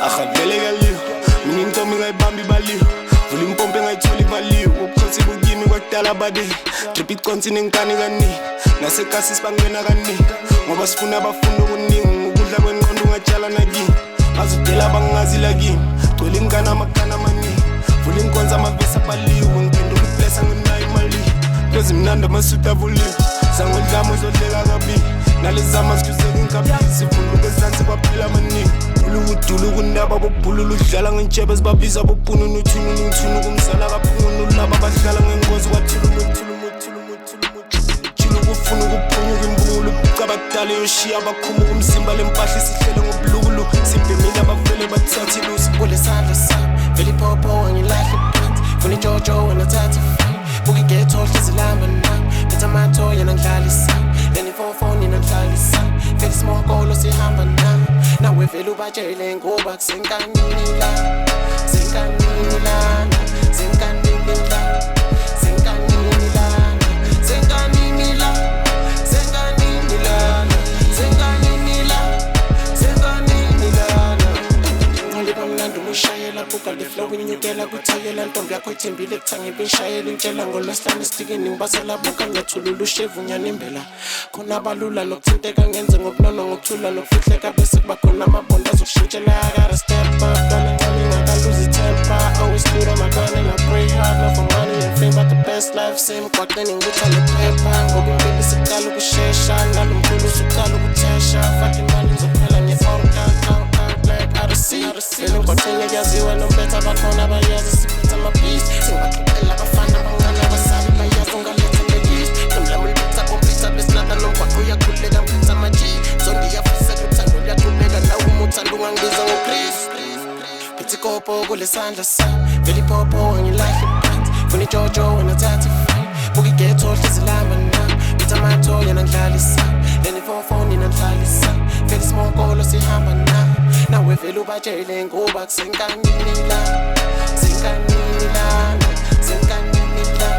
Akhavele kaliyo mina intombi ngayibamba ibaliyo vula impompe ngayithola ivaliyo ubukhosi bukimi kwakudala badeni drip iconsi nenkani kaningi nasekasi sibangena kaningi ngoba sifuna abafuna ukuningi ukudla kwenqondo ungatshala nakini bazodela abangazila kimi gcwele ingane amakana amaningi vula inkonzo amavesi abaliwe ngiphendula ukublessa ngenayo imali pheze mnandi amasuti avuliwe sangondlama uzodleka kabili nalezama sikuzeka inkabili sifuna ezansi kwaphela amaningi uludulu kundaba bobhulula udlala ngentshebe sibabiza bopuna unuthunu nuthunu kumsala kaphungu nolaba badlala ngengozi kwathula thulu kufuna ukuphunyuka imbulu cabadala yoshiya abakhuma kumsimba lempahla isihlele ngobulukulu simpemile abavele bathathe ilusi kulesandla sami vele ipopo angilahla phansi funa ijojo wena thatha fine buki ghetto hlizilamba nami betha amathoya nangidlala isami leni phone nangidlala isami vele smokolo sihamba nami nawe vele ubatshele ngoba kusenkanini la senkanini la senkanini la senkanini la senkanini la senkanini la senkanini la senkanini la ngolipa mnandi umushayela buka le flow inyukela kuthayela ntombi yakho ithembile kuthange bishayela intshela ngolwesihlanu istikini ngibasela buka ngiyathulula ushevu nyanembela khona abalula nokuthinteka ngenze ngokunono ngokuthula nokufihleka bese kuba khona amabonda azokushintshela I gotta step up dala ngani ngakaluzi temper always do on my gun and I pray hard not for money and fame but the best life same kwaqini ngikuthale phepha ngoba impilo isiqala ukushesha nalo mkhulu usuqala ukuthesha fucking money ngizophela nge-all count like I see vele ngikwathenge kuyaziwa nombetha abakhona abayazi siphetha amabhizi singibaxoxela abafana abangane abasabi bayazi ungaletha ngelist ngimlamulipitha kompitha besinada nomgwaqo uyakhuleka mpitha amaji zondi yafisa kuthando liyaqhubeka nawe umuthanda ungangibiza ngoChris phethe ikopo kulesandla sami vele ipopo angilahla phansi funa ijojo wena thatha fine buki ghetto hlizilamba nami betha amathoya nangidlala isami leni phone nangidlala isami vele smokolo sihamba nami nawe vele ubatshele ngoba kusenkanini la senkanini la senkanini la